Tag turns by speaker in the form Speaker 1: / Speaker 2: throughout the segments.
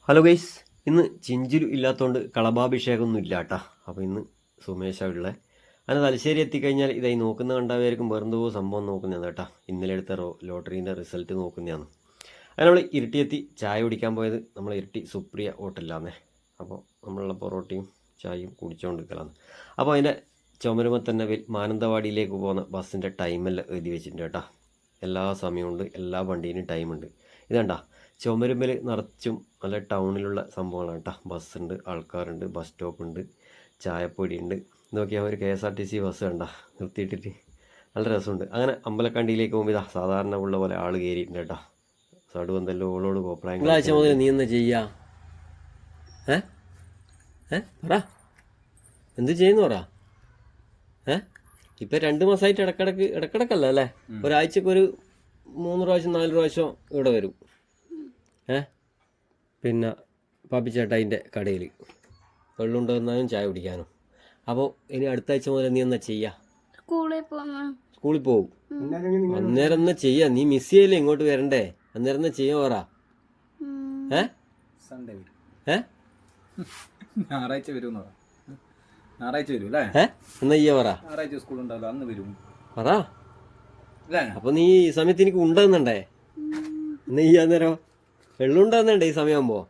Speaker 1: Hello guys, ഇന്ന് ചിഞ്ചിലു ഇല്ലാത്തതുകൊണ്ട് കളഭാഭിഷേകമൊന്നും ഇല്ല കേട്ടാ. അപ്പോൾ ഇന്ന് സുമേഷാണ് ഉള്ളത്. അങ്ങനെ തലശ്ശേരി എത്തിക്കഴിഞ്ഞാൽ ഇതായി നോക്കുന്ന കണ്ടാവായിരിക്കും വേറെന്തോ സംഭവം നോക്കുന്നതാണ് കേട്ടാ. ഇന്നലെ എടുത്ത ലോട്ടറീൻ്റെ റിസൾട്ട് നോക്കുന്നതാണ്. അങ്ങനെ നമ്മൾ ഇരുട്ടിയെത്തി ചായ കുടിക്കാൻ പോയത് നമ്മൾ ഇരുട്ടി സുപ്രിയ ഹോട്ടലിലാന്നേ. അപ്പോൾ നമ്മളുള്ള പൊറോട്ടയും ചായയും കുടിച്ചുകൊണ്ടിരിക്കലാണ്. അപ്പോൾ അതിൻ്റെ ചുമരുമ്പോൾ തന്നെ മാനന്തവാടിയിലേക്ക് പോകുന്ന ബസ്സിൻ്റെ ടൈമെല്ലാം എഴുതി വെച്ചിട്ടുണ്ട് കേട്ടാ. എല്ലാ സമയമുണ്ട്, എല്ലാ വണ്ടീനും ടൈമുണ്ട്. ഇതേണ്ട ചുമരുമ്പൽ നിറച്ചും നല്ല ടൗണിലുള്ള സംഭവങ്ങളാണ് കേട്ടോ. ബസ്സുണ്ട്, ആൾക്കാരുണ്ട്, ബസ് സ്റ്റോപ്പ് ഉണ്ട്, ചായപ്പൊടി ഉണ്ട്. നോക്കിയാൽ ഒരു KSRTC ബസ് കണ്ട നിർത്തിയിട്ടിട്ട് നല്ല രസമുണ്ട്. അങ്ങനെ അമ്പലക്കണ്ടിയിലേക്ക് പോകുമ്പോൾ ഇതാ സാധാരണ ഉള്ള പോലെ ആൾ കയറിയിട്ടുണ്ട് കേട്ടോ. സടുവന്തല്ലോ ഓളോട് കോപ്രായം. തിങ്കളാഴ്ച മുതൽ നീ എന്താ ചെയ്യാ? പറ, എന്ത് ചെയ്യുന്നു പറ. ഇപ്പം 2 മാസമായിട്ട് ഇടക്കിടക്കല്ല അല്ലേ, ഒരാഴ്ചക്ക് ഒരു 3 പ്രാവശ്യം 4 പ്രാവശ്യം ഇവിടെ വരും. പിന്നെ പാപ്പിച്ചേട്ടായിൻ്റെ കടയിൽ വെള്ളമുണ്ടെന്നാലും ചായ കുടിക്കാനും. അപ്പോൾ ഇനി അടുത്ത ആഴ്ച മുതൽ നീ എന്നാ ചെയ്യാ? സ്കൂളിൽ പോകും. അന്നേരം എന്നാ ചെയ്യാ? നീ മിസ് ചെയ്യല്ലേ, ഇങ്ങോട്ട് വരണ്ടേ? അന്നേരം എന്നാ ചെയ്യാൻ പറ.
Speaker 2: ഞായറാഴ്ച വരും. ഞായറാഴ്ച വരും അല്ലേ?
Speaker 1: എന്നാ ചെയ്യാ പറ.
Speaker 2: ഞായറാഴ്ച സ്കൂൾ ഉണ്ടാവില്ല, അന്ന് വരും
Speaker 1: പറ. അപ്പൊ നീ ഈ സമയത്ത് എനിക്ക് ഉണ്ടാകുന്നുണ്ടേ. എന്നാ ചെയ്യാ അന്നേരം? വെള്ളുണ്ടാകുന്നുണ്ടേ ഈ സമയമാകുമ്പോൾ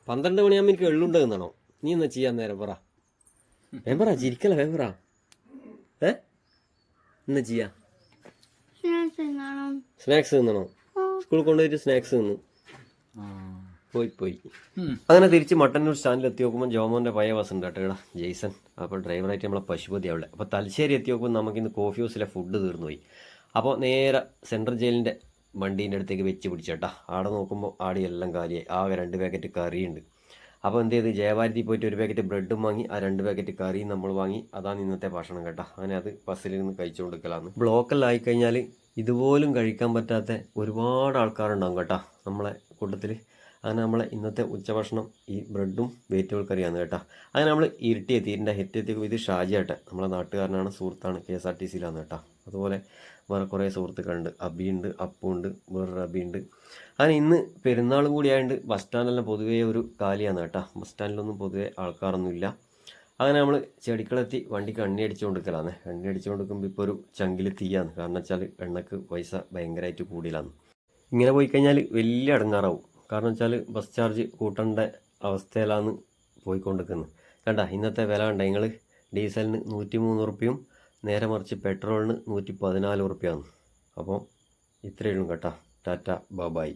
Speaker 1: 12 മണിയാകുമ്പോൾ എനിക്ക് വെള്ളുണ്ടാകുന്നാണോ? നീ എന്നാ ചെയ്യാൻ നേരം പറ. വേമ്പറ, ചിരിക്കല വേമ്പറ. എന്നാ ചെയ്യാ? സ്നാക്സ് തിന്നണോ? സ്കൂളിൽ കൊണ്ടുപോയിട്ട് സ്നാക്സ് തിന്നു. പോയി അങ്ങനെ തിരിച്ച് മട്ടന്നൂർ സ്റ്റാൻഡിൽ എത്തി നോക്കുമ്പോൾ ജോമോൻ്റെ പഴയ ബസ് ഉണ്ട് കേട്ടോ, ഇവിടെ ജെയ്സൺ. അപ്പോൾ ഡ്രൈവറായിട്ട് നമ്മളെ പശുപതി അവിടെ. അപ്പോൾ തലശ്ശേരി എത്തി നോക്കുമ്പോൾ നമുക്കിന്ന് കോഫി ഹൗസിലെ ഫുഡ് തീർന്നു പോയി. അപ്പോൾ നേരെ സെൻട്രൽ ജയിലിൻ്റെ വണ്ടീൻ്റെ അടുത്തേക്ക് വെച്ച് പിടിച്ചേട്ടാ. ആടെ നോക്കുമ്പോൾ ആടെ എല്ലാം കാലിയായി. ആകെ 2 പാക്കറ്റ് കറിയുണ്ട്. അപ്പോൾ എന്ത് ചെയ്ത് ജയഭാരതി പോയിട്ട് 1 പാക്കറ്റ് ബ്രെഡും വാങ്ങി, ആ 2 പാക്കറ്റ് കറിയും നമ്മൾ വാങ്ങി. അതാണ് ഇന്നത്തെ ഭക്ഷണം കേട്ടോ. അങ്ങനെ അത് ബസ്സിൽ നിന്ന് കഴിച്ചു കൊടുക്കലാണ്. ബ്ലോക്കെല്ലാം ആയിക്കഴിഞ്ഞാൽ ഇതുപോലും കഴിക്കാൻ പറ്റാത്ത ഒരുപാട് ആൾക്കാരുണ്ടാകും കേട്ടോ നമ്മളെ കൂട്ടത്തിൽ. അങ്ങനെ നമ്മളെ ഇന്നത്തെ ഉച്ചഭക്ഷണം ഈ ബ്രെഡും വെജിറ്റബിൾ കറിയാണ് കേട്ടോ. അങ്ങനെ നമ്മൾ ഇരുട്ടിയെത്തി. ഇത് ഷാജിയാട്ടെ, നമ്മളെ നാട്ടുകാരനാണ്, സുഹൃത്താണ്, KSRTCയിലാണ് കേട്ടോ. അതുപോലെ വേറെ കുറേ സുഹൃത്തുക്കളുണ്ട്. അബിയുണ്ട്, അപ്പുണ്ട്, വേറൊരു അബിയുണ്ട്. അങ്ങനെ ഇന്ന് പെരുന്നാളും കൂടി ആയതുകൊണ്ട് ബസ് സ്റ്റാൻഡെല്ലാം പൊതുവേ ഒരു കാലിയാണ് കേട്ടോ. ബസ് സ്റ്റാൻഡിലൊന്നും പൊതുവേ ആൾക്കാരൊന്നുമില്ല. അങ്ങനെ നമ്മൾ ചെടിക്കളെത്തി വണ്ടിക്ക് എണ്ണ അടിച്ചു കൊടുക്കലാണ്. എണ്ണ അടിച്ചു കൊടുക്കുമ്പോൾ ഇപ്പോൾ ഒരു ചങ്കിൽ തീയാണ്. കാരണം വെച്ചാൽ എണ്ണക്ക് പൈസ ഭയങ്കരമായിട്ട് കൂടിയിലാണ്. ഇങ്ങനെ പോയി കഴിഞ്ഞാൽ വലിയ അടങ്ങാറാവും. കാരണം വെച്ചാൽ ബസ് ചാർജ് കൂട്ടേണ്ട അവസ്ഥയിലാണ് പോയിക്കൊണ്ടിരിക്കുന്നത്. കണ്ട ഇന്നത്തെ വില കണ്ട നിങ്ങൾ. ഡീസലിന് 103 ഉറുപ്പ്യയും നേരെ മറിച്ച് പെട്രോളിന് 114 ഉറുപ്പ്യാണ്. അപ്പോൾ ഇത്രയേ ഉള്ളൂ കേട്ടോ. ടാറ്റ ബൈ.